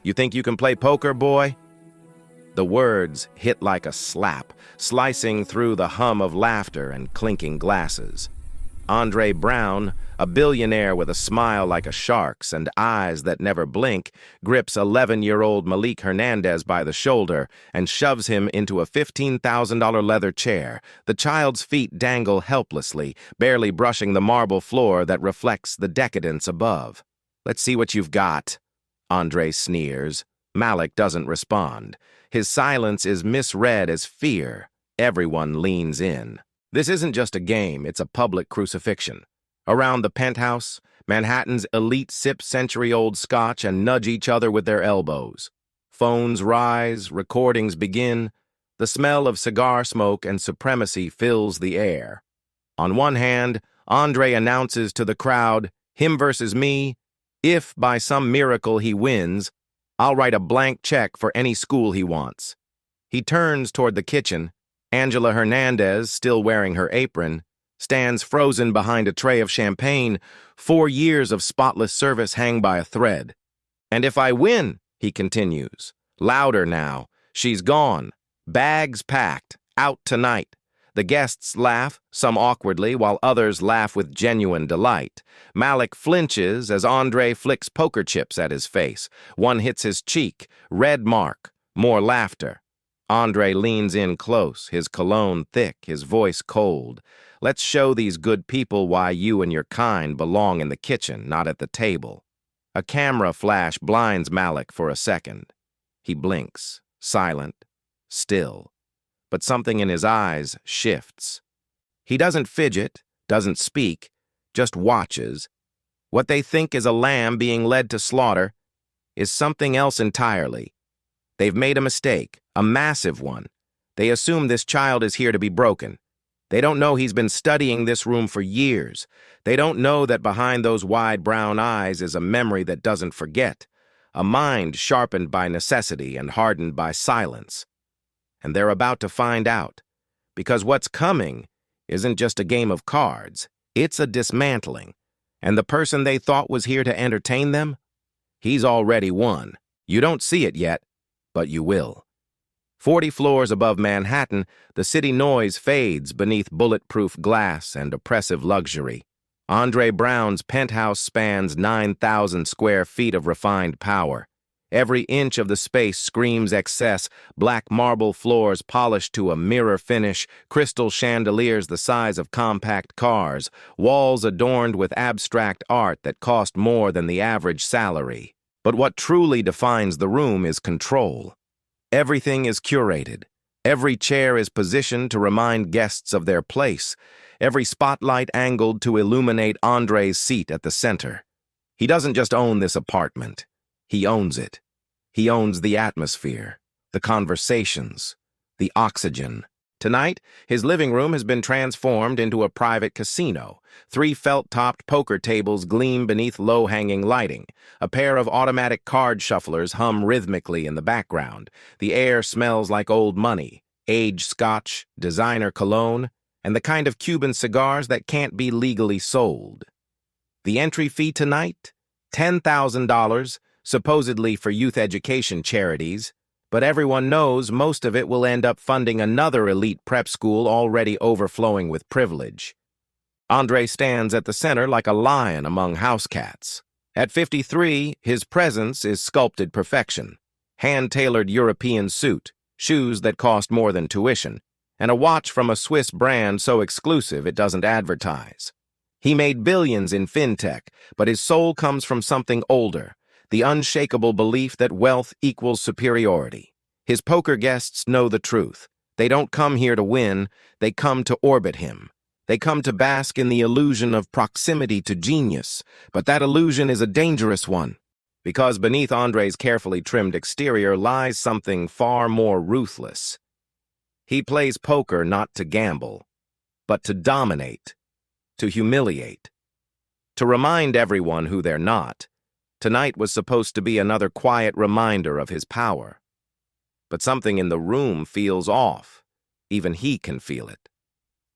You think you can play poker, boy? The words hit like a slap, slicing through the hum of laughter and clinking glasses. Andre Brown, a billionaire with a smile like a shark's and eyes that never blink, grips 11-year-old Malik Hernandez by the shoulder and shoves him into a $15,000 leather chair. The child's feet dangle helplessly, barely brushing the marble floor that reflects the decadence above. "Let's see what you've got," Andre sneers. Malik doesn't respond. His silence is misread as fear. Everyone leans in. This isn't just a game, it's a public crucifixion. Around the penthouse, Manhattan's elite sip century-old scotch and nudge each other with their elbows. Phones rise, recordings begin. The smell of cigar smoke and supremacy fills the air. On one hand, Andre announces to the crowd, "Him versus me. If, by some miracle, he wins, I'll write a blank check for any school he wants." He turns toward the kitchen. Angela Hernandez, still wearing her apron, stands frozen behind a tray of champagne. 4 years of spotless service hang by a thread. "And if I win," he continues, louder now, "she's gone. Bags packed. Out tonight." The guests laugh, some awkwardly, while others laugh with genuine delight. Malik flinches as Andre flicks poker chips at his face. One hits his cheek. Red mark. More laughter. Andre leans in close, his cologne thick, his voice cold. "Let's show these good people why you and your kind belong in the kitchen, not at the table." A camera flash blinds Malik for a second. He blinks, silent, still. But something in his eyes shifts. He doesn't fidget, doesn't speak, just watches. What they think is a lamb being led to slaughter is something else entirely. They've made a mistake, a massive one. They assume this child is here to be broken. They don't know he's been studying this room for years. They don't know that behind those wide brown eyes is a memory that doesn't forget, a mind sharpened by necessity and hardened by silence. And they're about to find out, because what's coming isn't just a game of cards, it's a dismantling. And the person they thought was here to entertain them, he's already won. You don't see it yet, but you will. 40 floors above Manhattan, the city noise fades beneath bulletproof glass and oppressive luxury. Andre Brown's penthouse spans 9,000 square feet of refined power. Every inch of the space screams excess, black marble floors polished to a mirror finish, crystal chandeliers the size of compact cars, walls adorned with abstract art that cost more than the average salary. But what truly defines the room is control. Everything is curated. Every chair is positioned to remind guests of their place, every spotlight angled to illuminate Andre's seat at the center. He doesn't just own this apartment. He owns it. He owns the atmosphere, the conversations, the oxygen. Tonight, his living room has been transformed into a private casino. 3 felt-topped poker tables gleam beneath low-hanging lighting. A pair of automatic card shufflers hum rhythmically in the background. The air smells like old money, aged scotch, designer cologne, and the kind of Cuban cigars that can't be legally sold. The entry fee tonight? $10,000, supposedly for youth education charities, but everyone knows most of it will end up funding another elite prep school already overflowing with privilege. Andre stands at the center like a lion among house cats. At 53, his presence is sculpted perfection. Hand-tailored European suit, shoes that cost more than tuition, and a watch from a Swiss brand so exclusive it doesn't advertise. He made billions in fintech, but his soul comes from something older, the unshakable belief that wealth equals superiority. His poker guests know the truth. They don't come here to win, they come to orbit him. They come to bask in the illusion of proximity to genius, but that illusion is a dangerous one, because beneath Andre's carefully trimmed exterior lies something far more ruthless. He plays poker not to gamble, but to dominate, to humiliate, to remind everyone who they're not. Tonight was supposed to be another quiet reminder of his power. But something in the room feels off. Even he can feel it.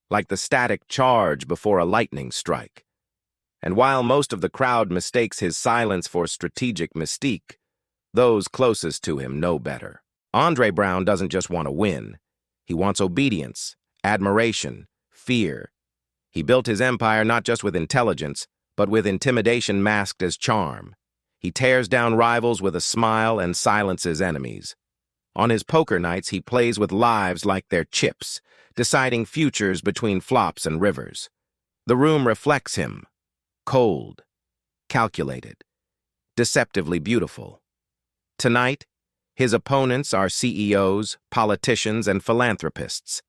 Like the static charge before a lightning strike. And while most of the crowd mistakes his silence for strategic mystique, Those closest to him know better. Andre Brown doesn't just want to win. He wants obedience, admiration, fear. He built his empire not just with intelligence, but with intimidation masked as charm. He tears down rivals with a smile and silences enemies. On his poker nights, he plays with lives like they're chips, deciding futures between flops and rivers. The room reflects him. Cold, calculated, deceptively beautiful. Tonight, his opponents are CEOs, politicians, and philanthropists.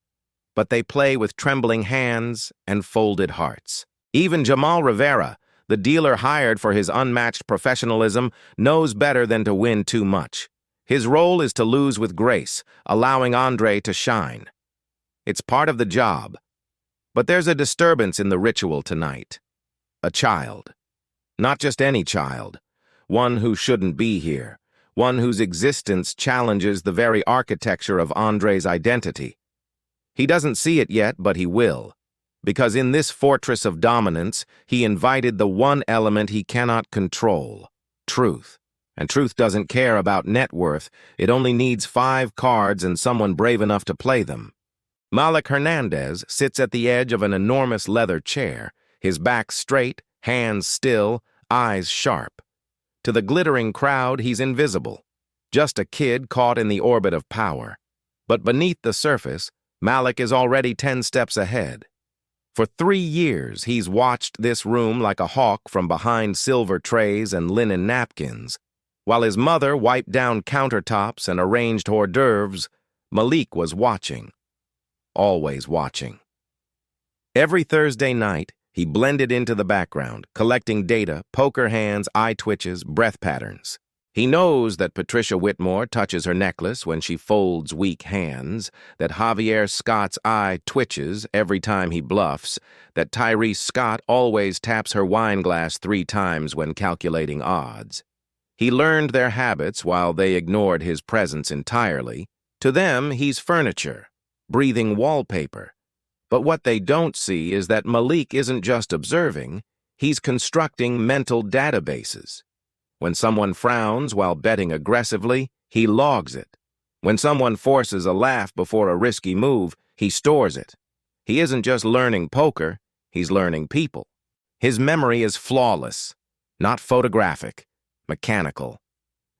But they play with trembling hands and folded hearts. Even Jamal Rivera, the dealer hired for his unmatched professionalism, knows better than to win too much. His role is to lose with grace, allowing Andre to shine. It's part of the job. But there's a disturbance in the ritual tonight. A child. Not just any child. One who shouldn't be here. One whose existence challenges the very architecture of Andre's identity. He doesn't see it yet, but he will. Because in this fortress of dominance, he invited the one element he cannot control, truth. And truth doesn't care about net worth. It only needs 5 cards and someone brave enough to play them. Malik Hernandez sits at the edge of an enormous leather chair, his back straight, hands still, eyes sharp. To the glittering crowd, he's invisible. Just a kid caught in the orbit of power. But beneath the surface, Malik is already 10 steps ahead. For 3 years, he's watched this room like a hawk from behind silver trays and linen napkins. While his mother wiped down countertops and arranged hors d'oeuvres, Malik was watching. Always watching. Every Thursday night, he blended into the background, collecting data, poker hands, eye twitches, breath patterns. He knows that Patricia Whitmore touches her necklace when she folds weak hands, that Javier Scott's eye twitches every time he bluffs, that Tyrese Scott always taps her wine glass 3 times when calculating odds. He learned their habits while they ignored his presence entirely. To them, he's furniture, breathing wallpaper. But what they don't see is that Malik isn't just observing, he's constructing mental databases. When someone frowns while betting aggressively, he logs it. When someone forces a laugh before a risky move, he stores it. He isn't just learning poker, he's learning people. His memory is flawless, not photographic, mechanical.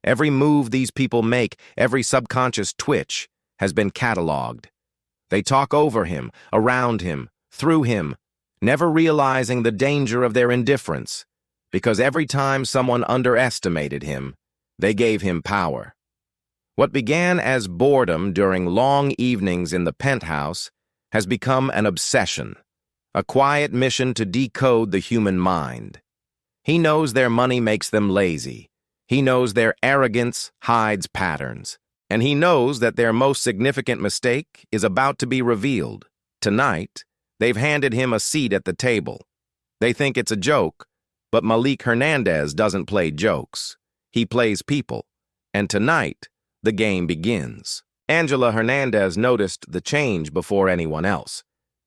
Every move these people make, every subconscious twitch, has been cataloged. They talk over him, around him, through him, never realizing the danger of their indifference. Because every time someone underestimated him, they gave him power. What began as boredom during long evenings in the penthouse has become an obsession, a quiet mission to decode the human mind. He knows their money makes them lazy. He knows their arrogance hides patterns. And he knows that their most significant mistake is about to be revealed. Tonight, they've handed him a seat at the table. They think it's a joke, but Malik Hernandez doesn't play jokes. He plays people. And tonight, the game begins. Angela Hernandez noticed the change before anyone else.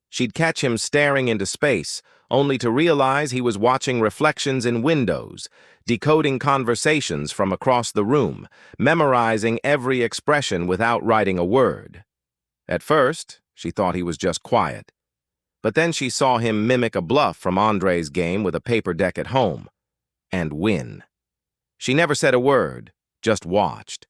She'd catch him staring into space, only to realize he was watching reflections in windows, decoding conversations from across the room, memorizing every expression without writing a word. At first, she thought he was just quiet. But then she saw him mimic a bluff from Andre's game with a paper deck at home, and win. She never said a word, just watched.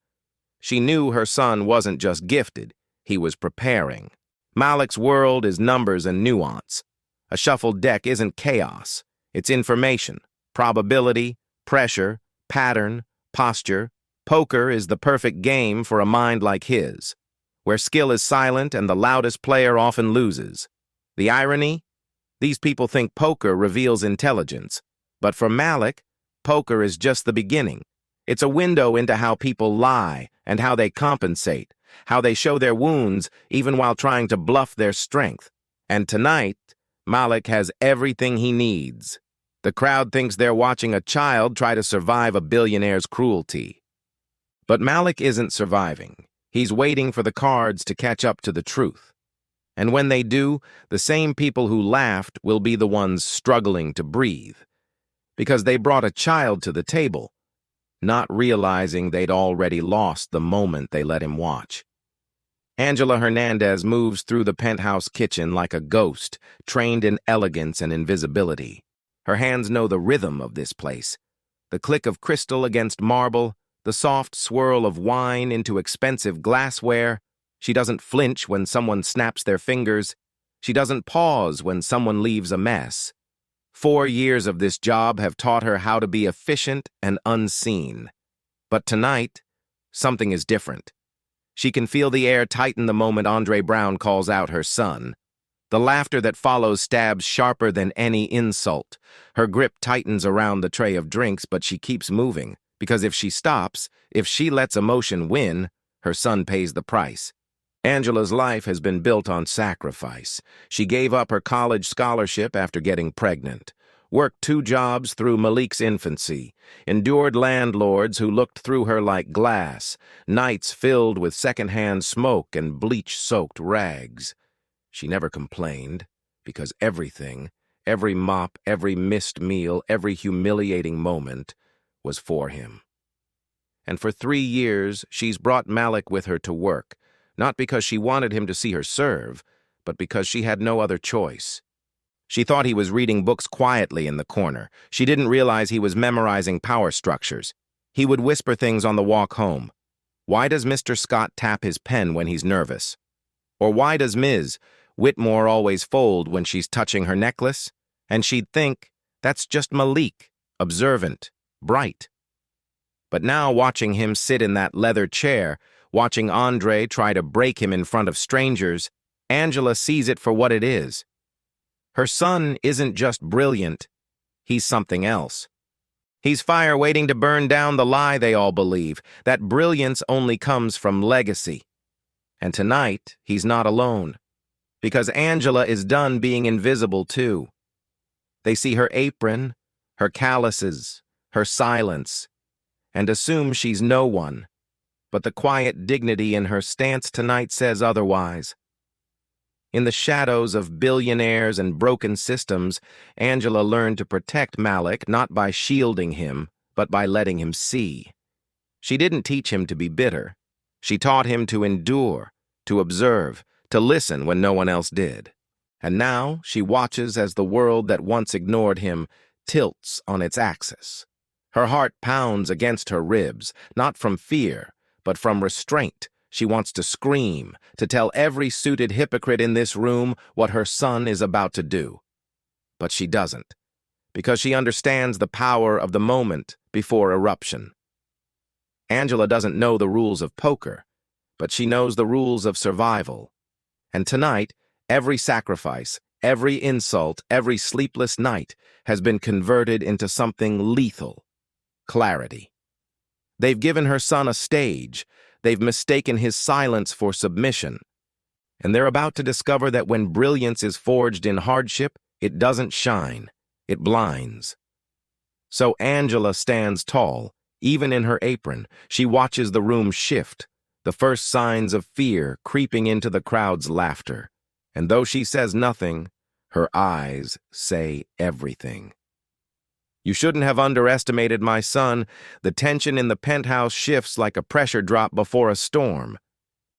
She knew her son wasn't just gifted, he was preparing. Malik's world is numbers and nuance. A shuffled deck isn't chaos, it's information, probability, pressure, pattern, posture. Poker is the perfect game for a mind like his, where skill is silent and the loudest player often loses. The irony? These people think poker reveals intelligence. But for Malik, poker is just the beginning. It's a window into how people lie and how they compensate, how they show their wounds even while trying to bluff their strength. And tonight, Malik has everything he needs. The crowd thinks they're watching a child try to survive a billionaire's cruelty. But Malik isn't surviving. He's waiting for the cards to catch up to the truth. And when they do, the same people who laughed will be the ones struggling to breathe. Because they brought a child to the table, not realizing they'd already lost the moment they let him watch. Angela Hernandez moves through the penthouse kitchen like a ghost, trained in elegance and invisibility. Her hands know the rhythm of this place. The click of crystal against marble, the soft swirl of wine into expensive glassware. She doesn't flinch when someone snaps their fingers. She doesn't pause when someone leaves a mess. 4 years of this job have taught her how to be efficient and unseen. But tonight, something is different. She can feel the air tighten the moment Andre Brown calls out her son. The laughter that follows stabs sharper than any insult. Her grip tightens around the tray of drinks, but she keeps moving, because if she stops, if she lets emotion win, her son pays the price. Angela's life has been built on sacrifice. She gave up her college scholarship after getting pregnant, worked 2 jobs through Malik's infancy, endured landlords who looked through her like glass, nights filled with secondhand smoke and bleach-soaked rags. She never complained, because everything, every mop, every missed meal, every humiliating moment, was for him. And for 3 years, she's brought Malik with her to work, not because she wanted him to see her serve, but because she had no other choice. She thought he was reading books quietly in the corner. She didn't realize he was memorizing power structures. He would whisper things on the walk home. Why does Mr. Scott tap his pen when he's nervous? Or why does Ms. Whitmore always fold when she's touching her necklace? And she'd think, that's just Malik, observant, bright. But now watching him sit in that leather chair, watching Andre try to break him in front of strangers, Angela sees it for what it is. Her son isn't just brilliant, he's something else. He's fire waiting to burn down the lie they all believe, that brilliance only comes from legacy. And tonight, he's not alone, because Angela is done being invisible too. They see her apron, her calluses, her silence, and assume she's no one. But the quiet dignity in her stance tonight says otherwise. In the shadows of billionaires and broken systems, Angela learned to protect Malik not by shielding him, but by letting him see. She didn't teach him to be bitter. She taught him to endure, to observe, to listen when no one else did. And now she watches as the world that once ignored him tilts on its axis. Her heart pounds against her ribs, not from fear, but from restraint. She wants to scream, to tell every suited hypocrite in this room what her son is about to do. But she doesn't, because she understands the power of the moment before eruption. Angela doesn't know the rules of poker, but she knows the rules of survival. And tonight, every sacrifice, every insult, every sleepless night has been converted into something lethal: clarity. They've given her son a stage. They've mistaken his silence for submission. And they're about to discover that when brilliance is forged in hardship, it doesn't shine, it blinds. So Angela stands tall, even in her apron. She watches the room shift, the first signs of fear creeping into the crowd's laughter. And though she says nothing, her eyes say everything. You shouldn't have underestimated my son. The tension in the penthouse shifts like a pressure drop before a storm.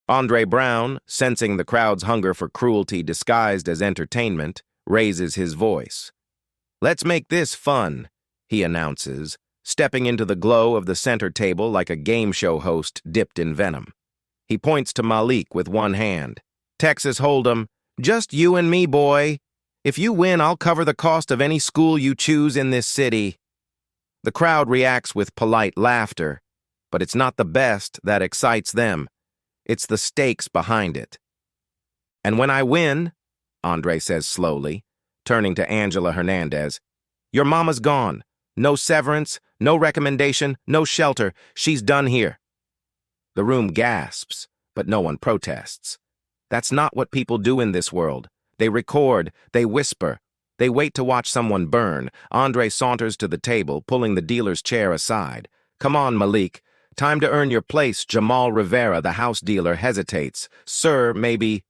Andre Brown, sensing the crowd's hunger for cruelty disguised as entertainment, raises his voice. "Let's make this fun," he announces, stepping into the glow of the center table like a game show host dipped in venom. He points to Malik with one hand. "Texas Hold'em, just you and me, boy. If you win, I'll cover the cost of any school you choose in this city." The crowd reacts with polite laughter, but it's not the best that excites them. It's the stakes behind it. "And when I win," Andre says slowly, turning to Angela Hernandez, "your mama's gone. No severance, no recommendation, no shelter. She's done here." The room gasps, but no one protests. That's not what people do in this world. They record, they whisper, they wait to watch someone burn. Andre saunters to the table, pulling the dealer's chair aside. "Come on, Malik. Time to earn your place." Jamal Rivera, the house dealer, hesitates. "Sir, maybe—"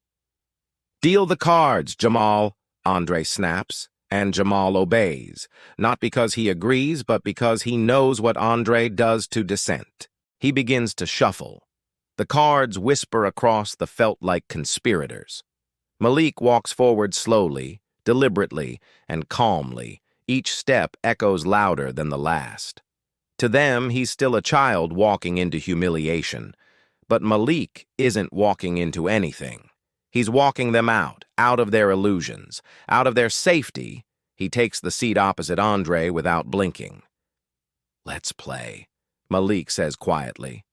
"Deal the cards, Jamal," Andre snaps. And Jamal obeys, not because he agrees, but because he knows what Andre does to dissent. He begins to shuffle. The cards whisper across the felt like conspirators. Malik walks forward slowly, deliberately, and calmly. Each step echoes louder than the last. To them, he's still a child walking into humiliation. But Malik isn't walking into anything. He's walking them out of their illusions, out of their safety. He takes the seat opposite Andre without blinking. "Let's play," Malik says quietly.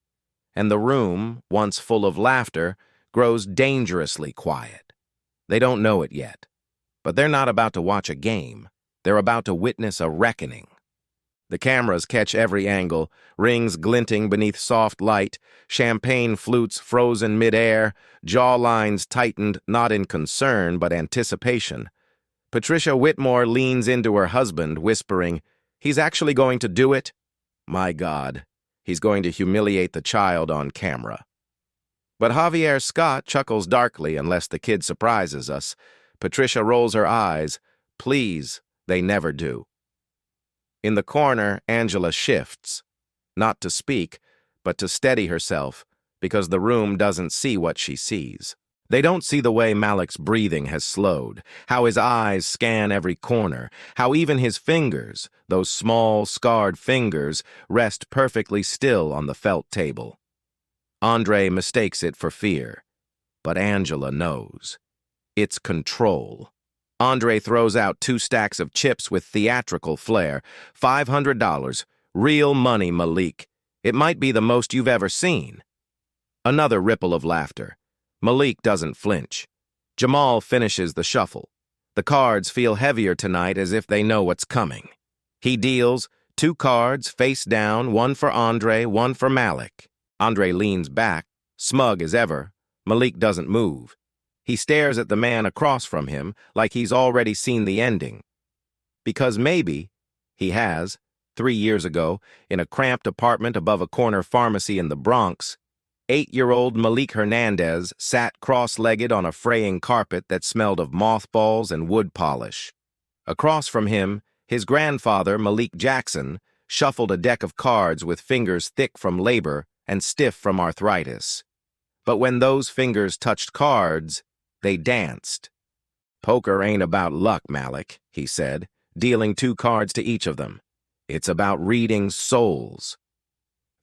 And the room, once full of laughter, grows dangerously quiet. They don't know it yet, but they're not about to watch a game. They're about to witness a reckoning. The cameras catch every angle, rings glinting beneath soft light, champagne flutes frozen mid-air, jawlines tightened not in concern but anticipation. Patricia Whitmore leans into her husband, whispering, "He's actually going to do it? My God, he's going to humiliate the child on camera." But Javier Scott chuckles darkly unless the kid surprises us. Patricia rolls her eyes. Please, they never do. In the corner, Angela shifts, not to speak, but to steady herself, because the room doesn't see what she sees. They don't see the way Malik's breathing has slowed, how his eyes scan every corner, how even his fingers, those small, scarred fingers, rest perfectly still on the felt table. Andre mistakes it for fear, but Angela knows. It's control. Andre throws out 2 stacks of chips with theatrical flair. $500. Real money, Malik. It might be the most you've ever seen. Another ripple of laughter. Malik doesn't flinch. Jamal finishes the shuffle. The cards feel heavier tonight as if they know what's coming. He deals 2 cards face down, one for Andre, one for Malik. Andre leans back, smug as ever. Malik doesn't move. He stares at the man across from him like he's already seen the ending. Because maybe he has, 3 years ago, in a cramped apartment above a corner pharmacy in the Bronx, 8-year-old Malik Hernandez sat cross-legged on a fraying carpet that smelled of mothballs and wood polish. Across from him, his grandfather, Malik Jackson, shuffled a deck of cards with fingers thick from labor and stiff from arthritis. But when those fingers touched cards, they danced. "Poker ain't about luck, Malik," he said, dealing 2 cards to each of them. "It's about reading souls."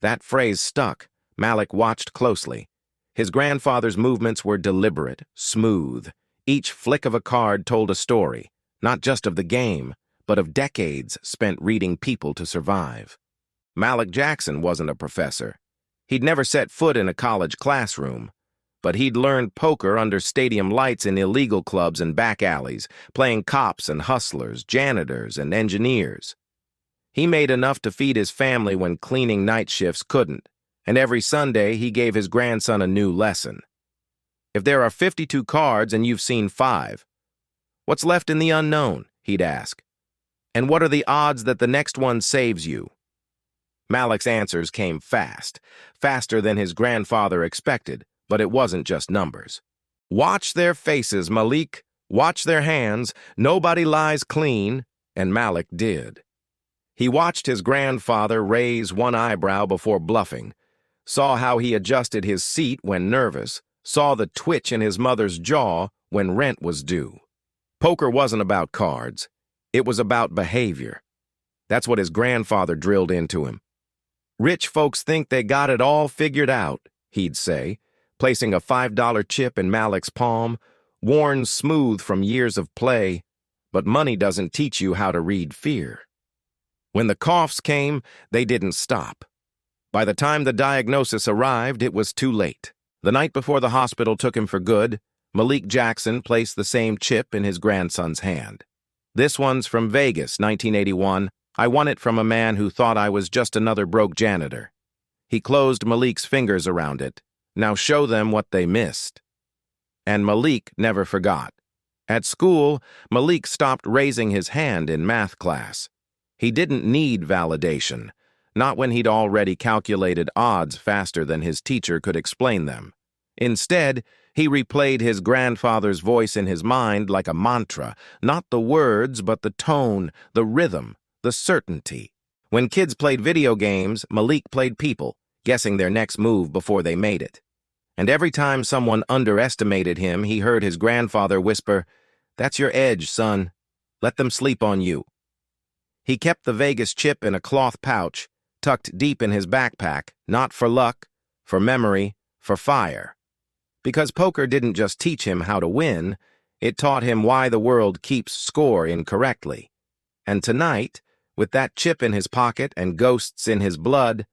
That phrase stuck. Malik watched closely. His grandfather's movements were deliberate, smooth. Each flick of a card told a story, not just of the game, but of decades spent reading people to survive. Malik Jackson wasn't a professor. He'd never set foot in a college classroom. But he'd learned poker under stadium lights in illegal clubs and back alleys, playing cops and hustlers, janitors and engineers. He made enough to feed his family when cleaning night shifts couldn't, and every Sunday he gave his grandson a new lesson. "If there are 52 cards and you've seen 5, what's left in the unknown?" he'd ask. "And what are the odds that the next one saves you?" Malik's answers came fast, faster than his grandfather expected. But it wasn't just numbers. "Watch their faces, Malik. Watch their hands. Nobody lies clean." And Malik did. He watched his grandfather raise one eyebrow before bluffing, saw how he adjusted his seat when nervous, saw the twitch in his mother's jaw when rent was due. Poker wasn't about cards. It was about behavior. That's what his grandfather drilled into him. "Rich folks think they got it all figured out," he'd say, placing a $5 chip in Malik's palm, worn smooth from years of play, but money doesn't teach you how to read fear. When the coughs came, they didn't stop. By the time the diagnosis arrived, it was too late. The night before the hospital took him for good, Malik Jackson placed the same chip in his grandson's hand. "This one's from Vegas, 1981. I won it from a man who thought I was just another broke janitor." He closed Malik's fingers around it. "Now show them what they missed." And Malik never forgot. At school, Malik stopped raising his hand in math class. He didn't need validation, not when he'd already calculated odds faster than his teacher could explain them. Instead, he replayed his grandfather's voice in his mind like a mantra, not the words, but the tone, the rhythm, the certainty. When kids played video games, Malik played people, guessing their next move before they made it. And every time someone underestimated him, he heard his grandfather whisper, "That's your edge, son. Let them sleep on you." He kept the Vegas chip in a cloth pouch, tucked deep in his backpack, not for luck, for memory, for fire. Because poker didn't just teach him how to win, it taught him why the world keeps score incorrectly. And tonight, with that chip in his pocket and ghosts in his blood,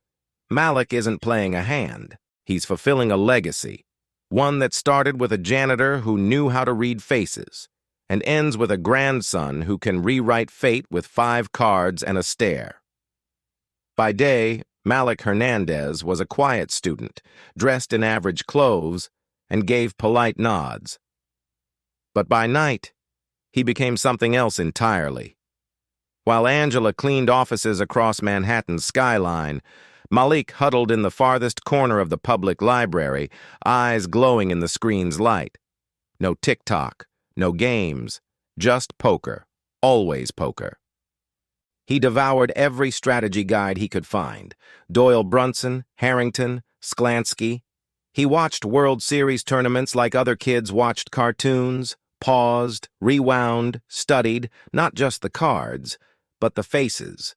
Malik isn't playing a hand. He's fulfilling a legacy, one that started with a janitor who knew how to read faces, and ends with a grandson who can rewrite fate with 5 cards and a stare. By day, Malik Hernandez was a quiet student, dressed in average clothes, and gave polite nods. But by night, he became something else entirely. While Angela cleaned offices across Manhattan's skyline, Malik huddled in the farthest corner of the public library, eyes glowing in the screen's light. No TikTok, no games, just poker, always poker. He devoured every strategy guide he could find, Doyle Brunson, Harrington, Sklansky. He watched World Series tournaments like other kids watched cartoons, paused, rewound, studied, not just the cards, but the faces.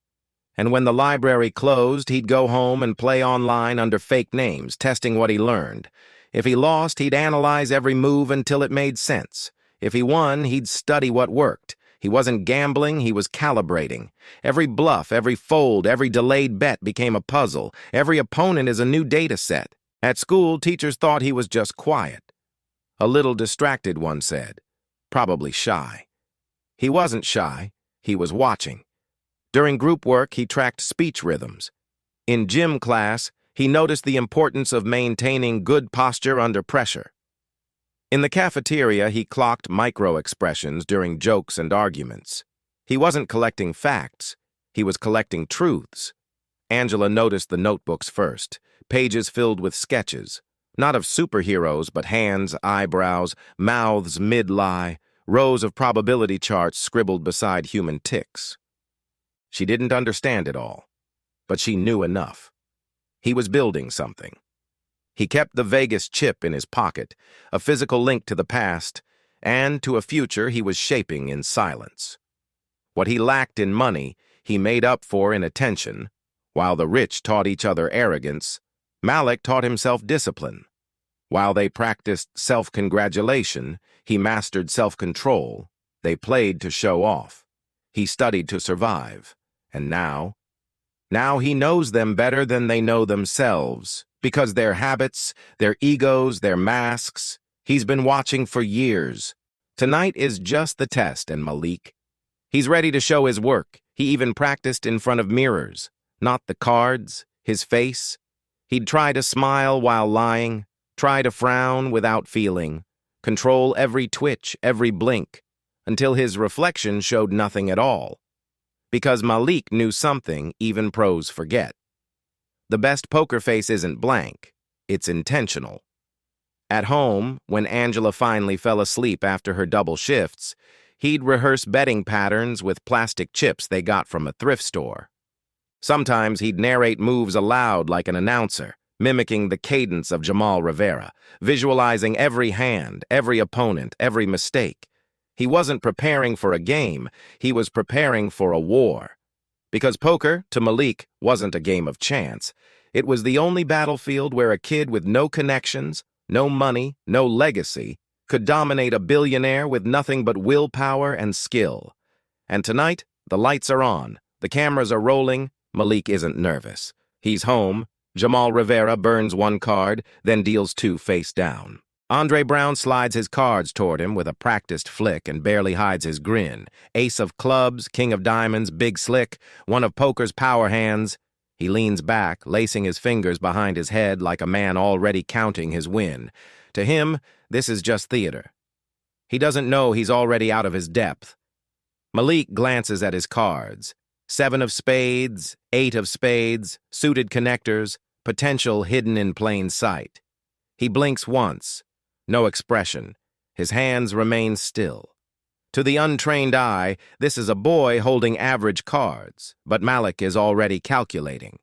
And when the library closed, he'd go home and play online under fake names, testing what he learned. If he lost, he'd analyze every move until it made sense. If he won, he'd study what worked. He wasn't gambling, he was calibrating. Every bluff, every fold, every delayed bet became a puzzle. Every opponent is a new data set. At school, teachers thought he was just quiet. A little distracted, one said. Probably shy. He wasn't shy, he was watching. During group work, he tracked speech rhythms. In gym class, he noticed the importance of maintaining good posture under pressure. In the cafeteria, he clocked micro-expressions during jokes and arguments. He wasn't collecting facts, he was collecting truths. Angela noticed the notebooks first, pages filled with sketches, not of superheroes, but hands, eyebrows, mouths mid-lie, rows of probability charts scribbled beside human ticks. She didn't understand it all, but she knew enough. He was building something. He kept the Vegas chip in his pocket, a physical link to the past, and to a future he was shaping in silence. What he lacked in money, he made up for in attention. While the rich taught each other arrogance, Malik taught himself discipline. While they practiced self-congratulation, he mastered self-control. They played to show off. He studied to survive. And now he knows them better than they know themselves, because their habits, their egos, their masks, he's been watching for years. Tonight is just the test, and Malik. He's ready to show his work. He even practiced in front of mirrors, not the cards, his face. He'd try to smile while lying, try to frown without feeling, control every twitch, every blink, until his reflection showed nothing at all. Because Malik knew something even pros forget. The best poker face isn't blank, it's intentional. At home, when Angela finally fell asleep after her double shifts, he'd rehearse betting patterns with plastic chips they got from a thrift store. Sometimes he'd narrate moves aloud like an announcer, mimicking the cadence of Jamal Rivera, visualizing every hand, every opponent, every mistake. He wasn't preparing for a game, he was preparing for a war. Because poker, to Malik, wasn't a game of chance. It was the only battlefield where a kid with no connections, no money, no legacy, could dominate a billionaire with nothing but willpower and skill. And tonight, the lights are on, the cameras are rolling, Malik isn't nervous. He's home, Jamal Rivera burns 1 card, then deals 2 face down. Andre Brown slides his cards toward him with a practiced flick and barely hides his grin. Ace of clubs, king of diamonds, big slick, one of poker's power hands. He leans back, lacing his fingers behind his head like a man already counting his win. To him, this is just theater. He doesn't know he's already out of his depth. Malik glances at his cards. 7 of spades, 8 of spades, suited connectors, potential hidden in plain sight. He blinks once. No expression. His hands remain still. To the untrained eye, this is a boy holding average cards, but Malik is already calculating.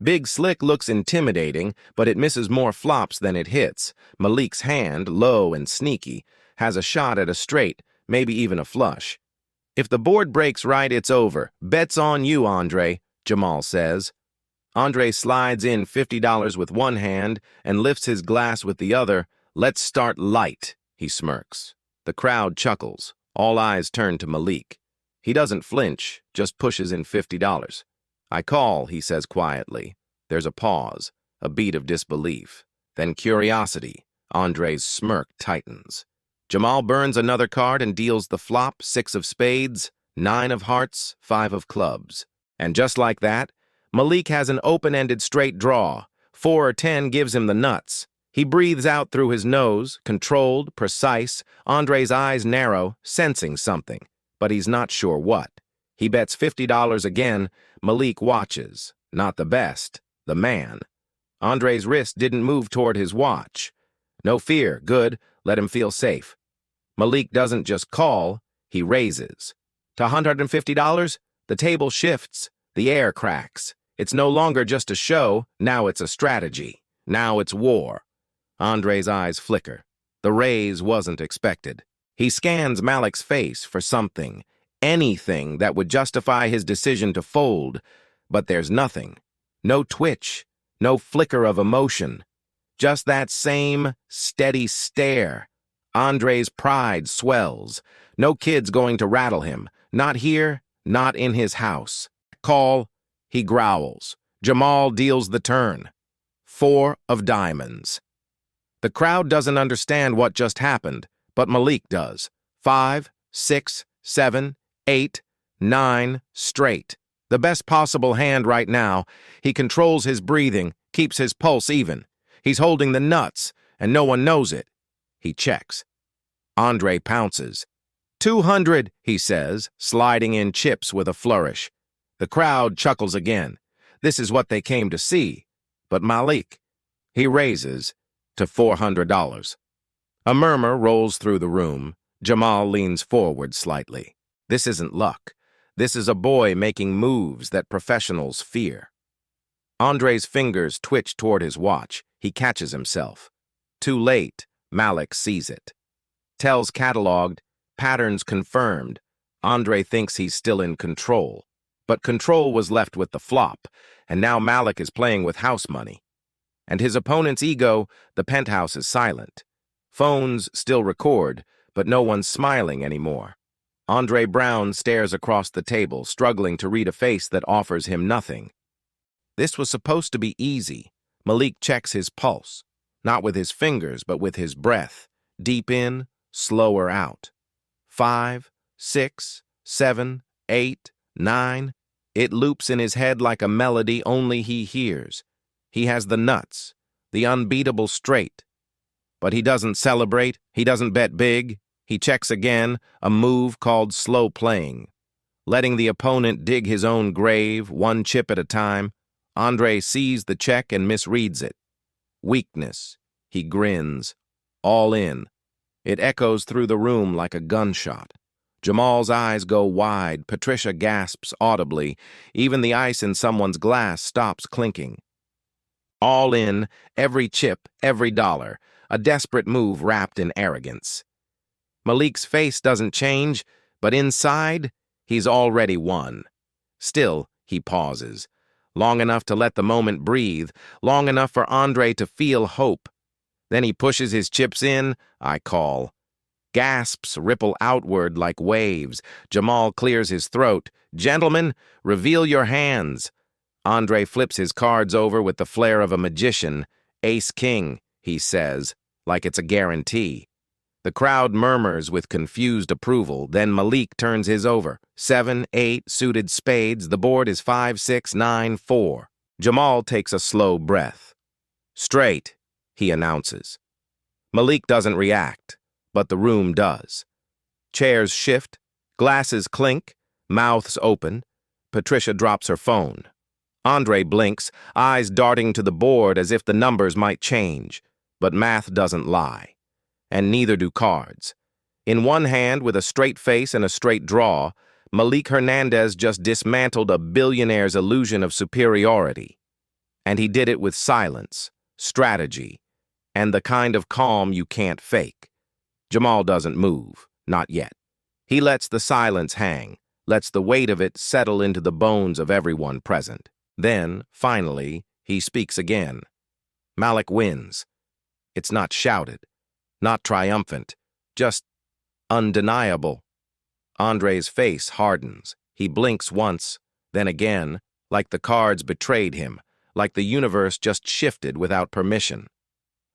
Big Slick looks intimidating, but it misses more flops than it hits. Malik's hand, low and sneaky, has a shot at a straight, maybe even a flush. If the board breaks right, it's over. Bet's on you, Andre, Jamal says. Andre slides in $50 with one hand and lifts his glass with the other. Let's start light, he smirks. The crowd chuckles. All eyes turn to Malik. He doesn't flinch, just pushes in $50. I call, he says quietly. There's a pause, a beat of disbelief. Then curiosity. Andre's smirk tightens. Jamal burns another card and deals the flop, 6 of spades, 9 of hearts, 5 of clubs. And just like that, Malik has an open-ended straight draw. 4 or 10 gives him the nuts. He breathes out through his nose, controlled, precise. Andre's eyes narrow, sensing something, but he's not sure what. He bets $50 again. Malik watches. Not the best, the man. Andre's wrist didn't move toward his watch. No fear, good, let him feel safe. Malik doesn't just call, he raises. To $150, the table shifts, the air cracks. It's no longer just a show, now it's a strategy. Now it's war. Andre's eyes flicker. The raise wasn't expected. He scans Malik's face for something, anything that would justify his decision to fold, but there's nothing. No twitch, no flicker of emotion. Just that same steady stare. Andre's pride swells. No kid's going to rattle him. Not here, not in his house. Call, he growls. Jamal deals the turn. 4 of diamonds. The crowd doesn't understand what just happened, but Malik does. 5, 6, 7, 8, 9, straight. The best possible hand right now. He controls his breathing, keeps his pulse even. He's holding the nuts, and no one knows it. He checks. Andre pounces. 200, he says, sliding in chips with a flourish. The crowd chuckles again. This is what they came to see. But Malik, he raises to $400. A murmur rolls through the room. Jamal leans forward slightly. This isn't luck. This is a boy making moves that professionals fear. Andre's fingers twitch toward his watch. He catches himself. Too late, Malik sees it. Tells cataloged, patterns confirmed. Andre thinks he's still in control. But control was left with the flop, and now Malik is playing with house money. And his opponent's ego, the penthouse is silent. Phones still record, but no one's smiling anymore. Andre Brown stares across the table, struggling to read a face that offers him nothing. This was supposed to be easy. Malik checks his pulse, not with his fingers, but with his breath. Deep in, slower out. 5, 6, 7, 8, 9. It loops in his head like a melody only he hears. He has the nuts, the unbeatable straight. But he doesn't celebrate, he doesn't bet big. He checks again, a move called slow playing. Letting the opponent dig his own grave, one chip at a time, Andre sees the check and misreads it. Weakness. He grins. All in. It echoes through the room like a gunshot. Jamal's eyes go wide. Patricia gasps audibly. Even the ice in someone's glass stops clinking. All in, every chip, every dollar. A desperate move wrapped in arrogance. Malik's face doesn't change, but inside, he's already won. Still, he pauses. Long enough to let the moment breathe, long enough for Andre to feel hope. Then he pushes his chips in, I call. Gasps ripple outward like waves. Jamal clears his throat. Gentlemen, reveal your hands. Andre flips his cards over with the flair of a magician. Ace-king, he says, like it's a guarantee. The crowd murmurs with confused approval. Then Malik turns his over. 7, 8, suited spades. The board is 5, 6, 9, 4. Jamal takes a slow breath. Straight, he announces. Malik doesn't react, but the room does. Chairs shift, glasses clink, mouths open. Patricia drops her phone. Andre blinks, eyes darting to the board as if the numbers might change. But math doesn't lie, and neither do cards. In one hand, with a straight face and a straight draw, Malik Hernandez just dismantled a billionaire's illusion of superiority. And he did it with silence, strategy, and the kind of calm you can't fake. Jamal doesn't move, not yet. He lets the silence hang, lets the weight of it settle into the bones of everyone present. Then, finally, he speaks again. Malik wins. It's not shouted, not triumphant, just undeniable. Andre's face hardens. He blinks once, then again, like the cards betrayed him, like the universe just shifted without permission.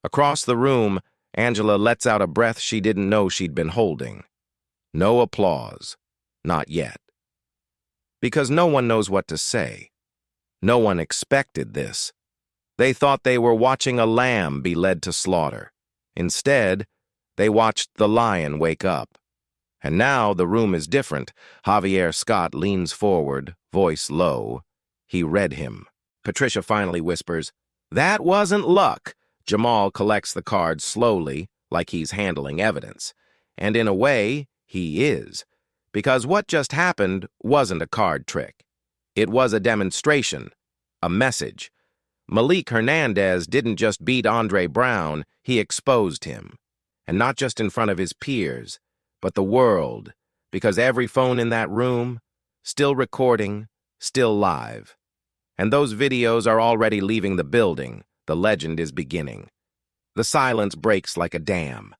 Across the room, Angela lets out a breath she didn't know she'd been holding. No applause. Not yet. Because no one knows what to say. No one expected this. They thought they were watching a lamb be led to slaughter. Instead, they watched the lion wake up. And now the room is different. Javier Scott leans forward, voice low. He read him. Patricia finally whispers, "That wasn't luck." Jamal collects the cards slowly, like he's handling evidence. And in a way, he is. Because what just happened wasn't a card trick. It was a demonstration, a message. Malik Hernandez didn't just beat Andre Brown, he exposed him. And not just in front of his peers, but the world, because every phone in that room, still recording, still live. And those videos are already leaving the building. The legend is beginning. The silence breaks like a dam.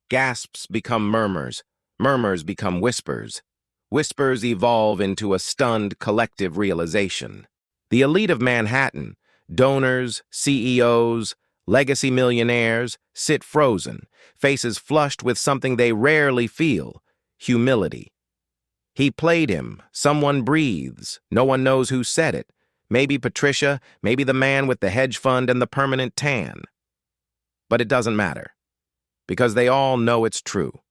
Gasps become murmurs. Murmurs become whispers. Whispers evolve into a stunned collective realization. The elite of Manhattan, donors, CEOs, legacy millionaires, sit frozen, faces flushed with something they rarely feel, humility. He played him. Someone breathes. No one knows who said it. Maybe Patricia, maybe the man with the hedge fund and the permanent tan. But it doesn't matter, because they all know it's true.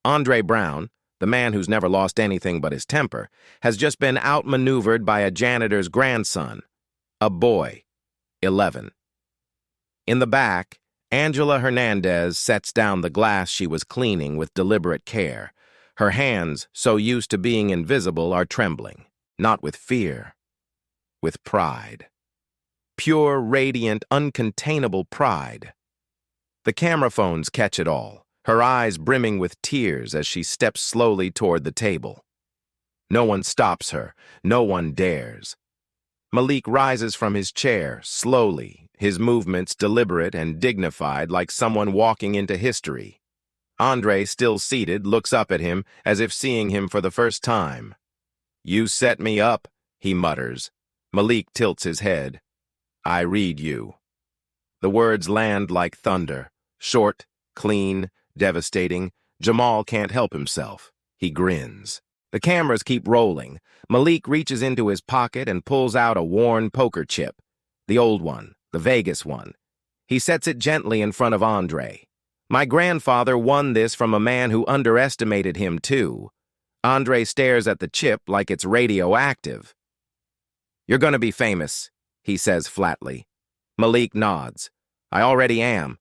Andre Brown, the man who's never lost anything but his temper, has just been outmaneuvered by a janitor's grandson, a boy, 11. In the back, Angela Hernandez sets down the glass she was cleaning with deliberate care. Her hands, so used to being invisible, are trembling, not with fear, with pride. Pure, radiant, uncontainable pride. The camera phones catch it all, her eyes brimming with tears as she steps slowly toward the table. No one stops her. No one dares. Malik rises from his chair, slowly, his movements deliberate and dignified like someone walking into history. Andre, still seated, looks up at him as if seeing him for the first time. "You set me up," he mutters. Malik tilts his head. "I read you." The words land like thunder, short, clean, devastating. Jamal can't help himself. He grins. The cameras keep rolling. Malik reaches into his pocket and pulls out a worn poker chip. The old one, the Vegas one. He sets it gently in front of Andre. "My grandfather won this from a man who underestimated him, too." Andre stares at the chip like it's radioactive. "You're gonna be famous," he says flatly. Malik nods. "I already am."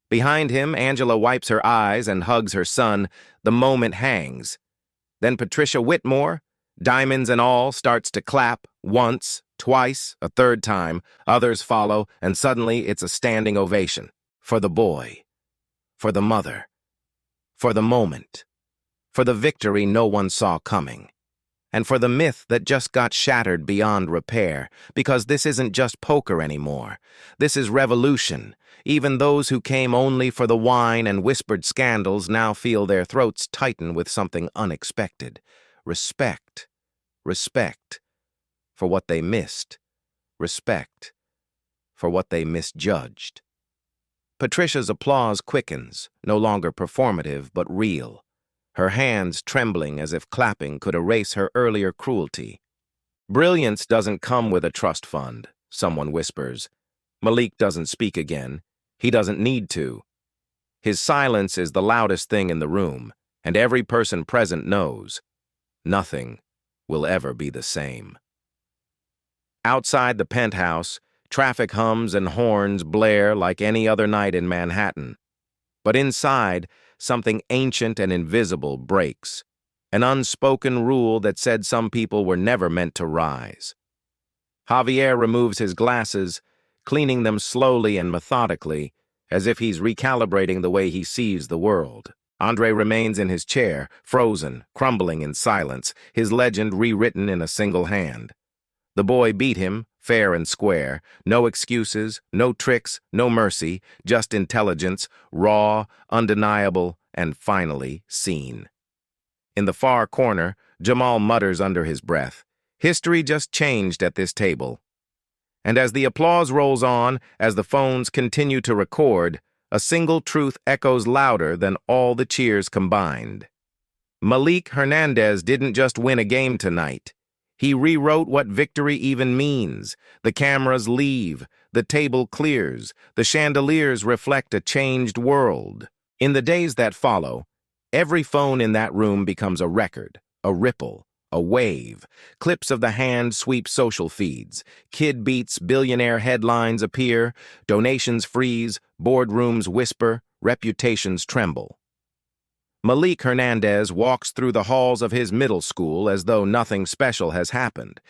Behind him, Angela wipes her eyes and hugs her son. The moment hangs. Then Patricia Whitmore, diamonds and all, starts to clap, once, twice, a third time. Others follow, and suddenly it's a standing ovation. For the boy. For the mother. For the moment. For the victory no one saw coming. And for the myth that just got shattered beyond repair, because this isn't just poker anymore. This is revolution. Even those who came only for the wine and whispered scandals now feel their throats tighten with something unexpected. Respect. Respect. For what they missed. Respect. For what they misjudged. Patricia's applause quickens, no longer performative but real. Her hands trembling as if clapping could erase her earlier cruelty. "Brilliance doesn't come with a trust fund," someone whispers. Malik doesn't speak again. He doesn't need to. His silence is the loudest thing in the room, and every person present knows. Nothing will ever be the same. Outside the penthouse, Traffic hums and horns blare like any other night in Manhattan. But inside, something ancient and invisible breaks. An unspoken rule that said some people were never meant to rise. Javier removes his glasses, cleaning them slowly and methodically, as if he's recalibrating the way he sees the world. Andre remains in his chair, frozen, crumbling in silence, his legend rewritten in a single hand. The boy beat him, fair and square, no excuses, no tricks, no mercy, just intelligence, raw, undeniable, and finally seen. In the far corner, Jamal mutters under his breath, "History just changed at this table." And as the applause rolls on, as the phones continue to record, a single truth echoes louder than all the cheers combined. Malik Hernandez didn't just win a game tonight. He rewrote what victory even means. The cameras leave, the table clears, the chandeliers reflect a changed world. In the days that follow, every phone in that room becomes a record, a ripple, a wave. Clips of the hand sweep social feeds. Kid beats, billionaire headlines appear, donations freeze, boardrooms whisper, reputations tremble. Malik Hernandez walks through the halls of his middle school as though nothing special has happened.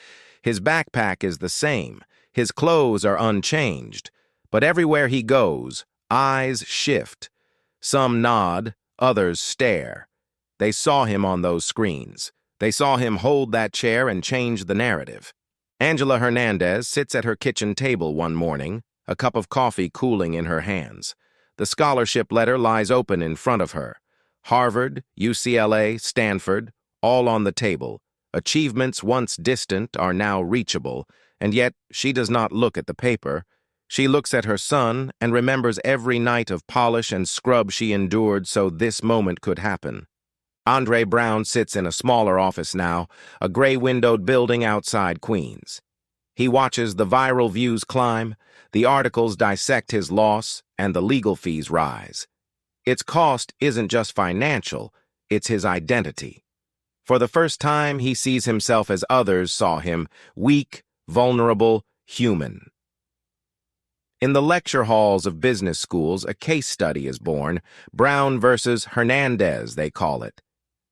His backpack is the same, his clothes are unchanged, but everywhere he goes, eyes shift. Some nod, others stare. They saw him on those screens. They saw him hold that chair and change the narrative. Angela Hernandez sits at her kitchen table one morning, a cup of coffee cooling in her hands. The scholarship letter lies open in front of her. Harvard, UCLA, Stanford, all on the table. Achievements once distant are now reachable, and yet she does not look at the paper. She looks at her son and remembers every night of polish and scrub she endured so this moment could happen. Andre Brown sits in a smaller office now, a gray-windowed building outside Queens. He watches the viral views climb, the articles dissect his loss, and the legal fees rise. Its cost isn't just financial, it's his identity. For the first time, he sees himself as others saw him, weak, vulnerable, human. In the lecture halls of business schools, a case study is born, Brown versus Hernandez, they call it.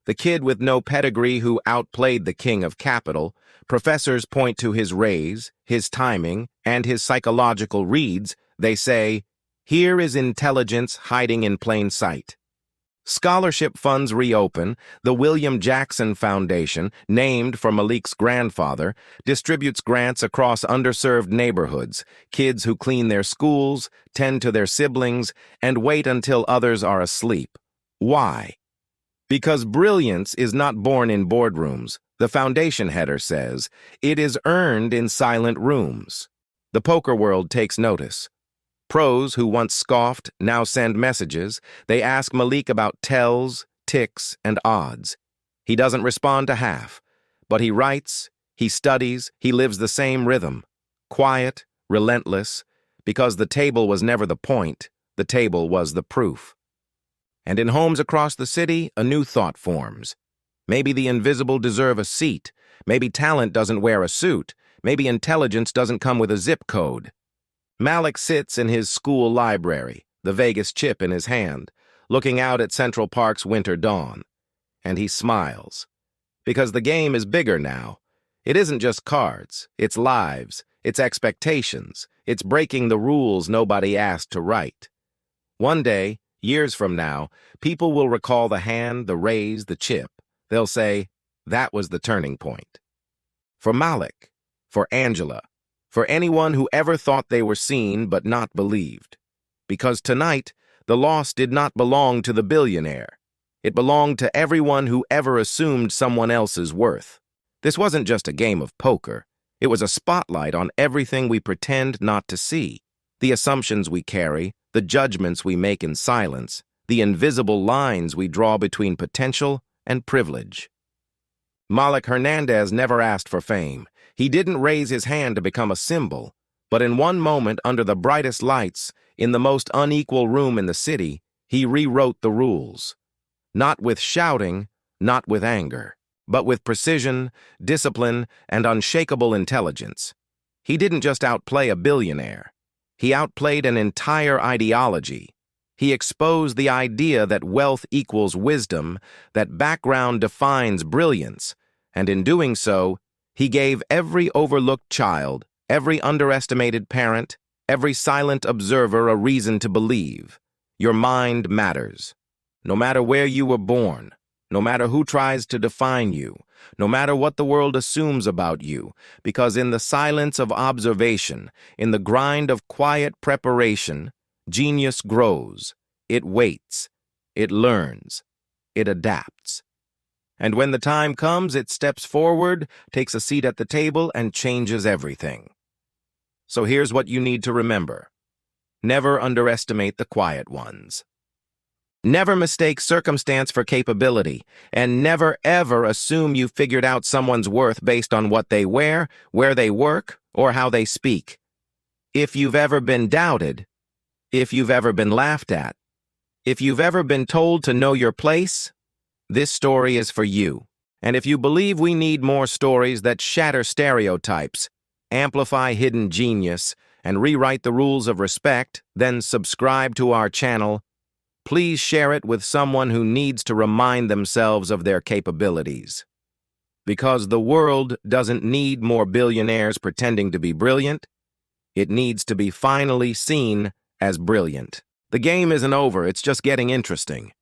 The kid with no pedigree who outplayed the king of capital. Professors point to his raise, his timing, and his psychological reads. They say, "Here is intelligence hiding in plain sight." Scholarship funds reopen. The William Jackson Foundation, named for Malik's grandfather, distributes grants across underserved neighborhoods, kids who clean their schools, tend to their siblings, and wait until others are asleep. Why? Because brilliance is not born in boardrooms, the foundation header says. It is earned in silent rooms. The poker world takes notice. Pros who once scoffed now send messages. They ask Malik about tells, ticks, and odds. He doesn't respond to half, but he writes, he studies, he lives the same rhythm. Quiet, relentless, because the table was never the point, the table was the proof. And in homes across the city, a new thought forms. Maybe the invisible deserve a seat. Maybe talent doesn't wear a suit. Maybe intelligence doesn't come with a zip code. Malik sits in his school library, the Vegas chip in his hand, looking out at Central Park's winter dawn. And he smiles. Because the game is bigger now. It isn't just cards. It's lives. It's expectations. It's breaking the rules nobody asked to write. One day, years from now, people will recall the hand, the raise, the chip. They'll say, that was the turning point. For Malik, for Angela, for anyone who ever thought they were seen but not believed. Because tonight, the loss did not belong to the billionaire. It belonged to everyone who ever assumed someone else's worth. This wasn't just a game of poker. It was a spotlight on everything we pretend not to see. The assumptions we carry, the judgments we make in silence, the invisible lines we draw between potential and privilege. Malik Hernandez never asked for fame. He didn't raise his hand to become a symbol. But in one moment, under the brightest lights, in the most unequal room in the city, he rewrote the rules. Not with shouting, not with anger, but with precision, discipline, and unshakable intelligence. He didn't just outplay a billionaire. He outplayed an entire ideology. He exposed the idea that wealth equals wisdom, that background defines brilliance, and in doing so, he gave every overlooked child, every underestimated parent, every silent observer a reason to believe. Your mind matters. No matter where you were born, no matter who tries to define you, no matter what the world assumes about you, because in the silence of observation, in the grind of quiet preparation, genius grows. It waits. It learns. It adapts. And when the time comes, it steps forward, takes a seat at the table, and changes everything. So here's what you need to remember. Never underestimate the quiet ones. Never mistake circumstance for capability, and never ever assume you've figured out someone's worth based on what they wear, where they work, or how they speak. If you've ever been doubted, if you've ever been laughed at, if you've ever been told to know your place, this story is for you. And if you believe we need more stories that shatter stereotypes, amplify hidden genius, and rewrite the rules of respect, then subscribe to our channel. Please share it with someone who needs to remind themselves of their capabilities. Because the world doesn't need more billionaires pretending to be brilliant. It needs to be finally seen as brilliant. The game isn't over, it's just getting interesting.